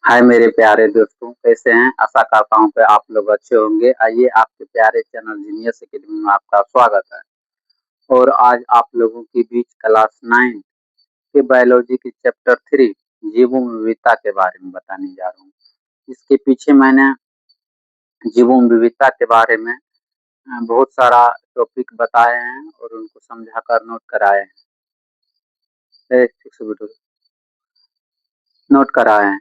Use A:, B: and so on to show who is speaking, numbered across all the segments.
A: हाय मेरे प्यारे दोस्तों, कैसे हैं? आशा करता हूँ कि आप लोग अच्छे होंगे। आइए आपके प्यारे चैनल जीनियस एकेडमी में आपका स्वागत है। और आज आप लोगों के बीच क्लास 9 के बायोलॉजी की चैप्टर 3 जीवों में विविधता के बारे में बताने जा रहा हूँ। इसके पीछे मैंने जीवों में विविधता के बारे में बहुत सारा टॉपिक बताए हैं और उनको समझा कर नोट कराए हैं। नोट कराए हैं।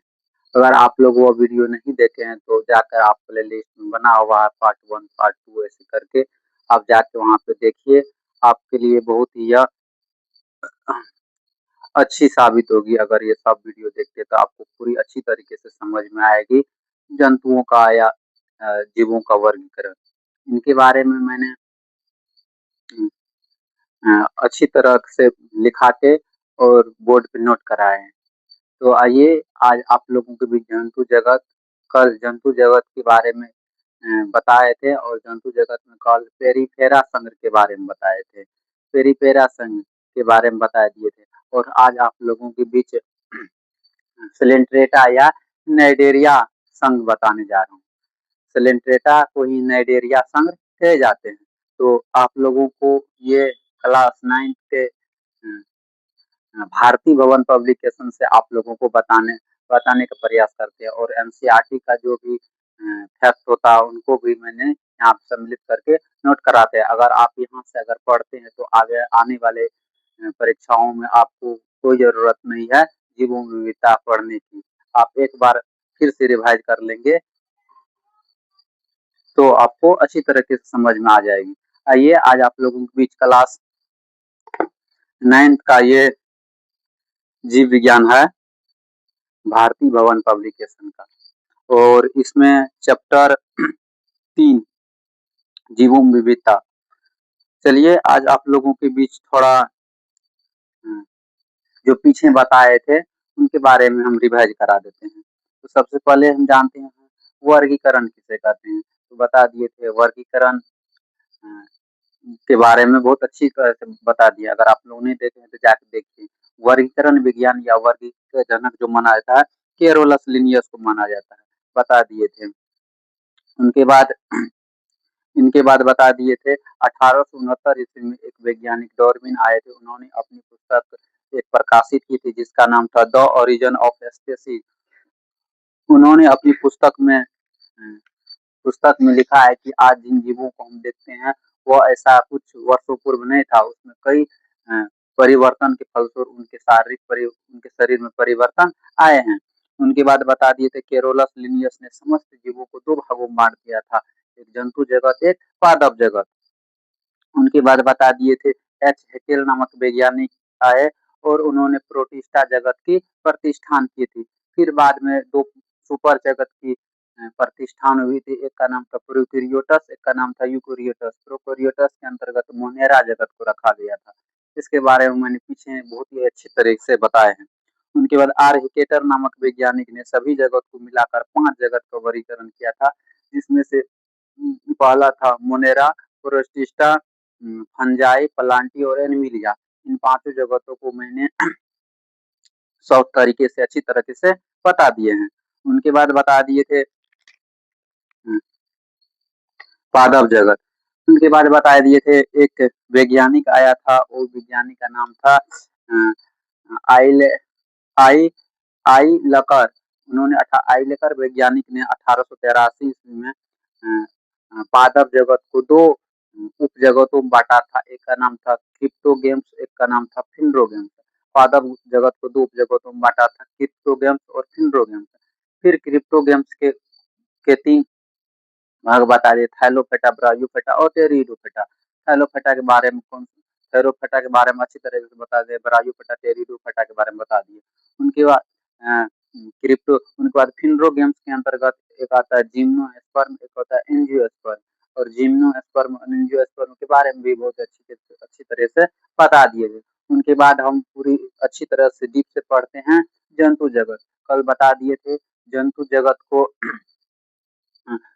A: अगर आप लोग वो वीडियो नहीं देखे हैं तो जाकर आप प्ले लिस्ट में बना हुआ है पार्ट 1 पार्ट 2 ऐसे करके आप जाके वहाँ पे देखिए। आपके लिए बहुत ही यह अच्छी साबित होगी। अगर ये सब वीडियो देखते तो आपको पूरी अच्छी तरीके से समझ में आएगी जंतुओं का या जीवों का वर्गीकरण। इनके बारे में मैंने अच्छी तरह से लिखा के और बोर्ड पे नोट कराए हैं। तो आइए आज आप लोगों के बीच जंतु जगत, कल जंतु जगत के बारे में बताए थे और जंतु जगत में कल पेरिफेरा संघ के बारे में बताए थे। पेरिफेरा संघ के बारे में बता दिए थे और आज आप लोगों के बीच सिलेंट्रेटा या नाइडेरिया संघ बताने जा रहा हूँ। सिलेंट्रेटा को ही नाइडेरिया संघ कहे जाते हैं। तो आप लोगों को ये क्लास 9 के भारती भवन पब्लिकेशन से आप लोगों को बताने का प्रयास करते हैं और एनसीईआरटी का जो भी फैक्ट होता है उनको भी मैंने यहाँ पे सम्मिलित करके नोट कराते हैं। अगर आप यहाँ से अगर पढ़ते हैं तो आगे आने वाले परीक्षाओं में आपको कोई जरूरत नहीं है जीवों विविधता पढ़ने की। आप एक बार फिर से रिवाइज कर लेंगे तो आपको अच्छी तरीके से समझ में आ जाएगी। आइए आज आप लोगों के बीच क्लास 9 का ये जीव विज्ञान है भारती भवन पब्लिकेशन का और इसमें चैप्टर 3 जीवों में विविधता। चलिए आज आप लोगों के बीच थोड़ा जो पीछे बताए थे उनके बारे में हम रिवाइज करा देते हैं। तो सबसे पहले हम जानते हैं वर्गीकरण किसे कहते हैं। तो बता दिए थे वर्गीकरण के बारे में बहुत अच्छी तरह से बता दिया। अगर आप लोग नहीं देखे हैं तो जाकर देखिए। वर्गीकरण विज्ञान या वर्गीकरण जनक जो माना जाता है केरोलस लिनियस को माना जाता है, बता दिए थे। उनके बाद इनके बाद बता दिए थे 1869 ईस्वी में एक वैज्ञानिक डार्विन आए थे। उन्होंने अपनी पुस्तक एक प्रकाशित की थी जिसका नाम था द ओरिजिन ऑफ स्पीसीज। उन्होंने अपनी पुस्तक में लिखा है कि आज जिन जीवों को हम देखते हैं वो ऐसा कुछ वर्षों पूर्व नहीं था। उसमें कई परिवर्तन के फलस्वरूप उनके शरीर में परिवर्तन आए हैं। उनके बाद बता दिए थे केरोलस लिनियस ने समस्त जीवों को दो भागों में बांट दिया था, एक जंतु जगत एक पादप जगत। उनके बाद बता दिए थे एच हेकेल नामक वैज्ञानिक आए और उन्होंने प्रोटिस्टा जगत की प्रतिष्ठान की थी। फिर बाद में दो सुपर जगत की प्रतिष्ठान हुई थी, एक का नाम था प्रोकैरियोटस, एक का नाम था यूकैरियोटस। प्रोकैरियोटस के अंतर्गत मोनेरा जगत को रखा गया था। इसके बारे में मैंने पीछे बहुत ही अच्छी तरीके से बताए हैं। उनके बाद आर हिकेटर नामक वैज्ञानिक ने सभी जगत को मिलाकर 5 जगत का वर्गीकरण किया था, जिसमें से पहला था मोनेरा, प्रोटिस्टा, फंजाई, प्लांटी और एनिमिलिया। इन पांचों जगतों को मैंने सॉफ्ट तरीके से अच्छी तरीके से बता दिए हैं। उनके बाद बता दिए थे पादप जगत। उनके बाद बता दिए थे एक वैज्ञानिक आया था, वो वैज्ञानिक का नाम था आइले आई आई लकर। उन्होंने आई लकर वैज्ञानिक ने 1883 ईस्वी में पादप जगत को दो उप जगतों में बांटा था। एक का नाम था क्रिप्टोगेम्स, एक का नाम था फिंड्रोगेम्स। पादप जगत को दो उप जगतों में बांटा था, क्रिप्टोगेम्स और फिंड्रोगेम्स। फिर क्रिप्टोगेम्स के 3 भाग बता दिए, थैलोफेटा, ब्रायोफेटा और टेरिडोफेटा। थैलोफेटा के बारे में थैलोफेटा के बारे में अच्छी तरह से बता दिए, ब्रायोफेटा, टेरिडोफेटा के बारे में बता दिए। उनके बाद उनके बाद फिंड्रोगेम्स के अंतर्गत एक आता है जिम्नोस्पर्म, एक होता है एंजियोस्पर्म। और जिम्नोस्पर्म और एंजियोस्पर्म के बारे में भी बहुत अच्छी तरह से बता दिए गए। उनके बाद हम पूरी अच्छी तरह से डीप से पढ़ते हैं जंतु जगत। कल बता दिए थे जंतु जगत को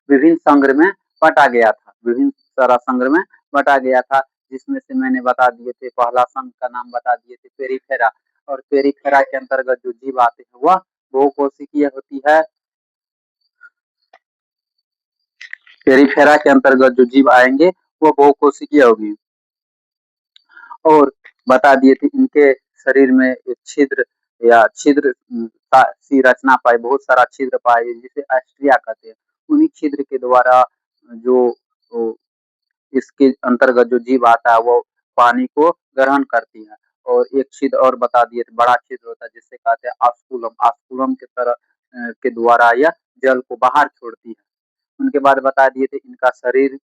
A: विभिन्न संग्र में बांटा गया था, विभिन्न सारा संग्र में बांटा गया था, जिसमें से मैंने बता दिए थे पहला संघ का नाम बता दिए थे पेरिफेरा। और पेरिफेरा के अंतर्गत जो जीव आते हैं वह बहुकोशिकीय होती है। पेरिफेरा के अंतर्गत जो जीव आएंगे वो बहुकोशिकीय होगी। और बता दिए थे इनके शरीर में एक छिद्र या छिद्र सी रचना पाई, बहुत सारा छिद्र पाए जिसे अस्ट्रिया कहते हैं। उन्हीं छिद्र के द्वारा जो इसके अंतर्गत जो जीव आता है वो पानी को ग्रहण करती है। और एक छिद्र और बता दिए थे, बड़ा छिद्र होता है जिससे कहते हैं ऑस्कुलम, ऑस्कुलम के तरह के द्वारा यह जल को बाहर छोड़ती है। उनके बाद बता दिए थे इनका शरीर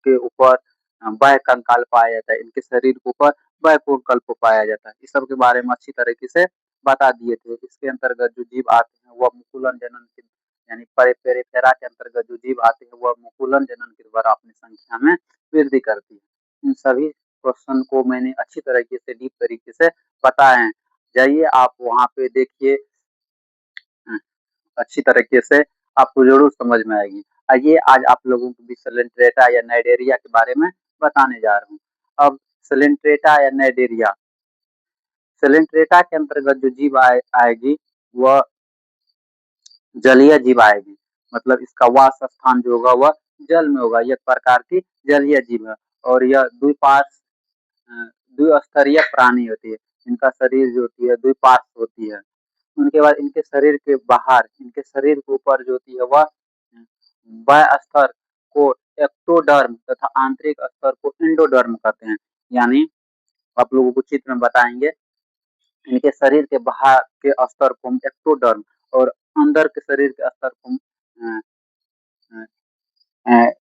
A: के ऊपर बाह्य कंकाल पाया जाता है, इनके शरीर के ऊपर बाह्य कंकाल पाया जाता है। इस सब के बारे में अच्छी तरीके से बता दिए थे। इसके अंतर्गत जो जीव आते हैं वह मुकुलन जनन के यानी पेरिफेरा के अंतर्गत जो जीव आते हैं वह मुकुलन जनन के द्वारा अपनी संख्या में वृद्धि करती है। इन सभी क्वेश्चन को मैंने अच्छी तरीके से डीप तरीके से बताए हैं। जाइए आप वहाँ पे देखिए, अच्छी तरीके से आपको जरूर समझ में आएगी। आइए आज आप लोगों को भी सैलेंट्रेटा या नाइडेरिया के बारे में बताने जा रहा हूँ। अब सैलेंट्रेटा या नाइडेरिया, सैलेंट्रेटा के अंतर्गत जो जीव आएगी वह जलीय जीव आएगी। मतलब इसका वास स्थान जो होगा वह जल में होगा। यह प्रकार की जलीय जीव है और यह द्विस्तरीय प्राणी होती है। इनका शरीर जो होती है द्विपार्श्व होती है। उनके बाद इनके शरीर के बाहर, इनके शरीर के ऊपर जो होती है वह बाह्य स्तर को एक्टोडर्म तथा आंतरिक स्तर को एंडोडर्म कहते हैं। यानी आप लोगों को चित्र में बताएंगे, इनके शरीर के बाहर के स्तर को हम एक्टोडर्म और अंदर के शरीर के स्तर को हम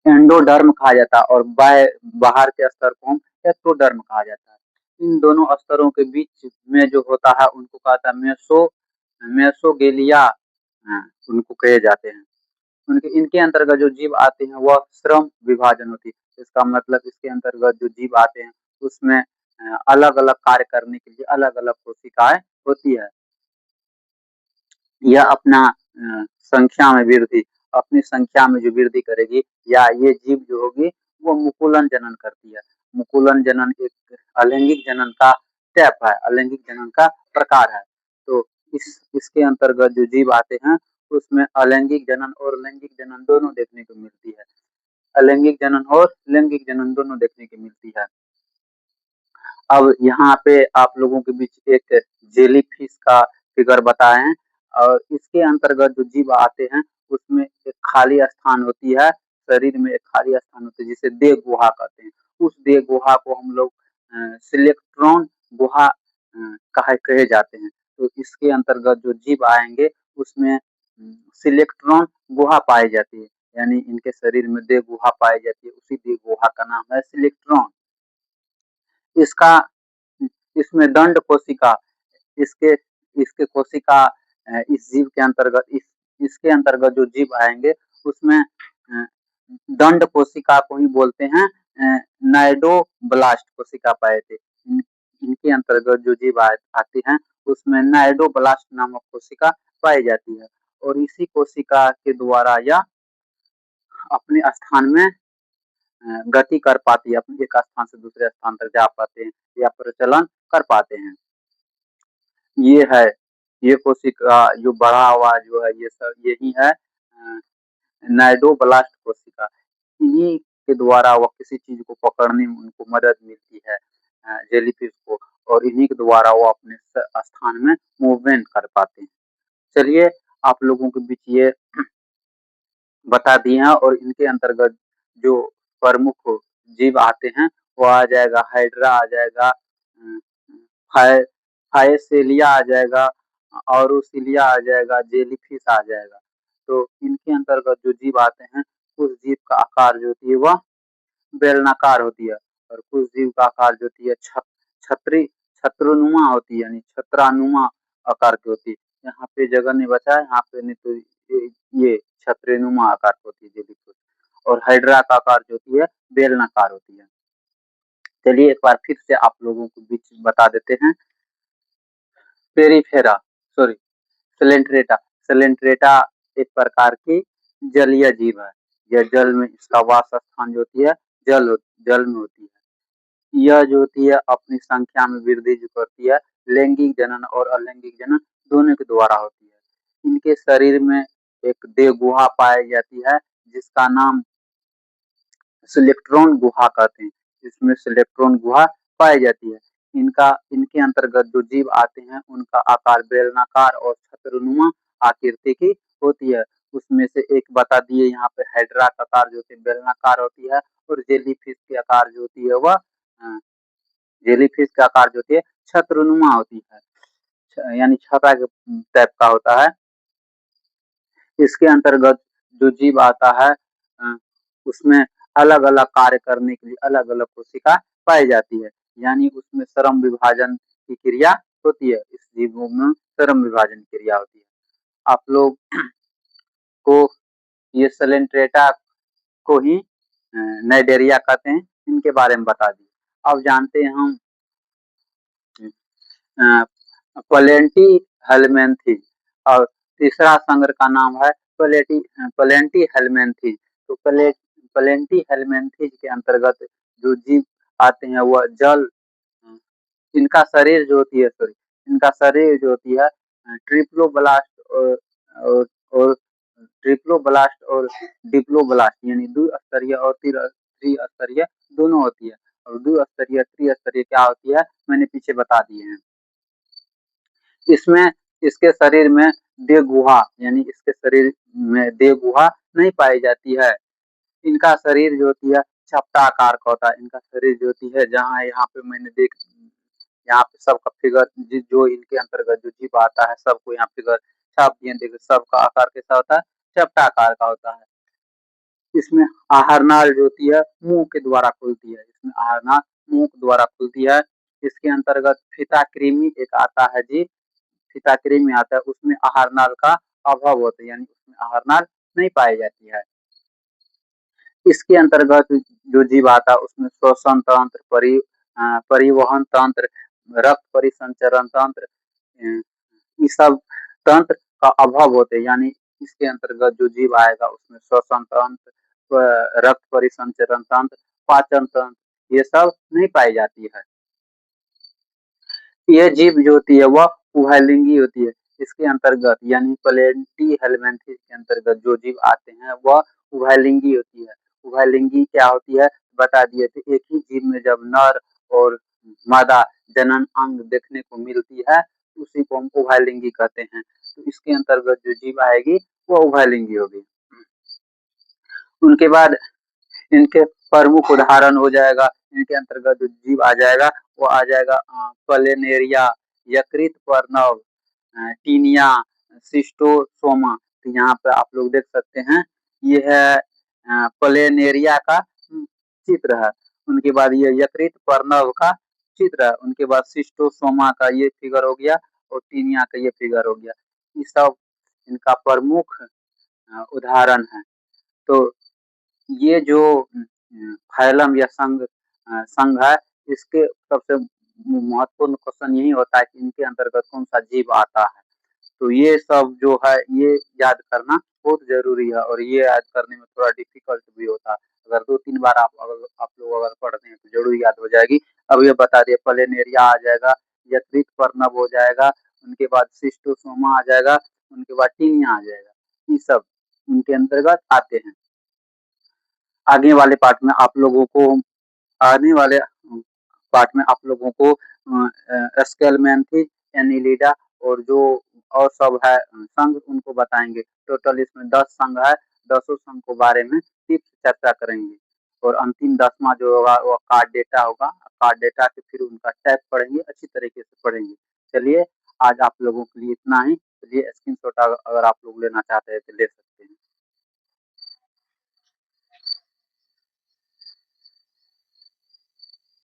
A: एंडोडर्म कहा जाता है और बाहर के स्तर को हम एक्टोडर्म कहा जाता है। इन दोनों स्तरों के बीच में जो होता है उनको कहता है मेसोगेलिया, उनको कहे जाते हैं। उनके इनके अंतर्गत जो जीव आते हैं वह श्रम विभाजन होती है। इसका मतलब इसके अंतर्गत जो जीव आते हैं उसमें अलग अलग कार्य करने के लिए अलग अलग कोशिकाएं होती है। यह अपना संख्या में वृद्धि, अपनी संख्या में जो वृद्धि करेगी या ये जीव जो होगी वो मुकुलन जनन करती है। मुकुलन जनन एक अलैंगिक जनन का टाइप है, अलैंगिक जनन का प्रकार है। तो इसके अंतर्गत जो जीव आते हैं उसमें अलैंगिक जनन और लैंगिक जनन दोनों देखने को मिलती है। अलैंगिक जनन और लैंगिक जनन दोनों देखने को मिलती है। अब यहाँ पे आप लोगों के बीच एक जेली फिश का फिगर बताए हैं और इसके अंतर्गत जो जीव आते हैं उसमें एक खाली स्थान होती है, शरीर में एक खाली स्थान होती है जिसे देह गुहा कहते हैं। उस देह गुहा को हम लोग सिलेक्ट्रॉन गुहा कहे जाते हैं। तो इसके अंतर्गत जो जीव आएंगे उसमें सिलेक्ट्रॉन गुहा पाई जाती है। यानी इनके शरीर में देह गुहा पाई जाती है, उसी देह गुहा का नाम है सिलेक्ट्रॉन। इसका इसमें दंड कोशिका, इसके इसके कोशिका इस जीव के अंतर्गत इसके अंतर्गत जो जीव आएंगे उसमें दंड कोशिका को ही बोलते हैं नाइडोब्लास्ट कोशिका पाए थे। इनके अंतर्गत जो जीव आती हैं उसमें नाइडोब्लास्ट नामक कोशिका पाई जाती है और इसी कोशिका के द्वारा यह अपने स्थान में गति कर पाती है, अपने एक स्थान से दूसरे स्थान तक जा पाते हैं या प्रचलन कर पाते हैं। ये है, ये कोशिका जो बड़ा हुआ जो है ये सब यही है नाइडोब्लास्ट कोशिका। इन्हीं के द्वारा वह किसी चीज को पकड़ने में उनको मदद मिलती है जेलीफिश को, और इन्हीं के द्वारा वो अपने स्थान में मूवमेंट कर पाते हैं। चलिए आप लोगों के बीच ये बता दिए हैं और इनके अंतर्गत जो प्रमुख जीव आते हैं वो आ जाएगा हाइड्रा आ जाएगा, फाइसेलिया आ जाएगा, औरोसिलिया आ जाएगा, जेलीफिश आ जाएगा। तो इनके अंतर्गत जो जीव आते हैं उस जीव का आकार जो होती है वह बेलनाकार होती है और कुछ जीव का आकार जो होती है छतरी छत्रनुमा होती है, यानी छत्रानुमा आकार की होती है। यहाँ पे जगह नहीं बचा है, यहाँ पे नहीं तो ये छत्रेनुमा आकार होती है जेलीफिश। और हाइड्रा का आकार जो होती है बेलनाकार होती है। चलिए एक बार फिर से आप लोगों को बीच बता देते हैं। पेरिफेरा सॉरी सेलेंट्रेटा, सेलेंट्रेटा एक प्रकार की जलीय जीव है। यह जल में, इसका वास स्थान जो होती है जल में होती है। यह जो होती है अपनी संख्या में वृद्धि जो करती है लैंगिक जनन और अलैंगिक जनन दोनों के द्वारा होती है। इनके शरीर में एक देह गुहा पाई जाती है जिसका नाम सिलेक्ट्रॉन गुहा कहते हैं। इसमें सिलेक्ट्रॉन गुहा पाई जाती है। इनके अंतर्गत जो जीव आते हैं उनका आकार बेलनाकार और छत्रनुमा आकृति की होती है। उसमें से एक बता दिए यहाँ पे हाइड्रा का आकार जो कि बेलनाकार होती है और जेलीफिश के आकार जो होती है वह जेलीफिश का आकार जो होती है छत्रनुमा होती है, यानी छता के टाइप का होता है। इसके अंतर्गत जो जीव आता है उसमें अलग अलग कार्य करने के लिए अलग अलग कोशिका पाई जाती है, यानी उसमें श्रम विभाजन की क्रिया होती है। इस जीवों में श्रम विभाजन क्रिया होती है। आप लोग को ये सलेंट्रेटा को ही नाइडेरिया कहते हैं, इनके बारे में बता दिए। अब जानते हैं हम प्लेंटी हेलमेंथी और तीसरा संग्र का नाम है प्लेंटी हेलमेंथी। तो प्लेंटी हेलमेंथी के अंतर्गत जो जीव आते हैं वह जल इनका शरीर जो होती है सॉरी इनका शरीर जो होती है ट्रिप्लोब्लास्ट और ट्रिप्लोब्लास्ट और डिप्लोब्लास्ट यानी द्विस्तरीय और त्रिस्तरीय दोनों होती है। और द्विस्तरीय त्रिस्तरीय क्या होती है मैंने पीछे बता दिए हैं। इसमें इसके शरीर में देह गुहा यानी इसके शरीर में देह गुहा नहीं पाई जाती है। इनका शरीर जो होती है चपटा आकार का होता है। इनका शरीर जो होती है जहाँ यहाँ पे मैंने देख यहाँ पे सबका फिगर जो इनके अंतर्गत जो जीव आता है सबको यहाँ फिगर छाप दिए। देखिए सबका आकार कैसा होता है चपटा आकार का होता है। इसमें आहार नाल जो होती है मुंह के द्वारा खुलती है। इसमें आहार नाल मुंह के द्वारा खुलती है। इसके अंतर्गत फीता कृमि एक आता है जी, फीता कृमि आता है उसमें आहार नाल का अभाव होता है, यानी उसमें आहार नाल नहीं पाई जाती है। इसके अंतर्गत जो जीव आता है उसमें श्वसन तंत्र परिवहन तंत्र रक्त परिसंचरण तंत्र ये सब तंत्र का अभाव होते हैं, यानी इसके अंतर्गत जो जीव आएगा उसमें श्वसन तंत्र रक्त परिसंचरण तंत्र पाचन तंत्र ये सब नहीं पाई जाती है। यह जीव जो होती है वह उभयलिंगी होती है। इसके अंतर्गत यानी प्लेंटी हेलमेंथीज के अंतर्गत जो जीव आते हैं वह उभयलिंगी होती है। उभयलिंगी क्या होती है बता दिए थे। एक ही जीव में जब नर और मादा जनन अंग देखने को मिलती है उसी को हम उभयलिंगी कहते हैं। तो इसके अंतर्गत जो जीव आएगी वह उभयलिंगी होगी। उनके बाद इनके प्रमुख उदाहरण हो जाएगा, इनके अंतर्गत जो जीव आ जाएगा वो आ जाएगा प्लेनेरिया, यकृत पर्णव, टीनिया, सिस्टोसोमा। तो यहाँ पे आप लोग देख सकते हैं ये है प्लेनेरिया का चित्र है। उनके बाद ये यकृत पर्णव का चित्र है। उनके बाद सिस्टोसोमा का ये फिगर हो गया और टीनिया का ये फिगर हो गया। ये सब इनका प्रमुख उदाहरण है। तो ये जो फाइलम या संघ है इसके सबसे महत्वपूर्ण क्वेश्चन यही होता है कि इनके अंतर्गत कौन सा जीव आता है। तो ये सब जो है ये याद करना बहुत जरूरी है और ये याद करने में थोड़ा डिफिकल्ट भी होता है। अगर 2-3 बार आप लोग अगर पढ़ते हैं तो जरूर याद हो जाएगी। अब ये बता दिए प्लेनेरिया आ जाएगा, यकृत पर्णव हो जाएगा, उनके बाद सिस्टोसोमा आ जाएगा, उनके बाद टीनिया आ जाएगा। ये सब इनके अंतर्गत आते हैं। आगे वाले पार्ट में आप लोगों को आने वाले पार्ट में आप लोगों को स्केलमेंथिस, एनिलिडा और जो और सब है संघ उनको बताएंगे। टोटल इसमें 10 संघ है। 10 संघ के बारे में सिर्फ चर्चा करेंगे और अंतिम 10वां जो होगा वो कार्ड डेटा होगा। कार्ड डेटा के फिर उनका टाइप पढ़ेंगे, अच्छी तरीके से पढ़ेंगे। चलिए आज आप लोगों के लिए इतना ही। चलिए स्क्रीनशॉट अगर आप लोग लेना चाहते हैं तो ले सकते हैं।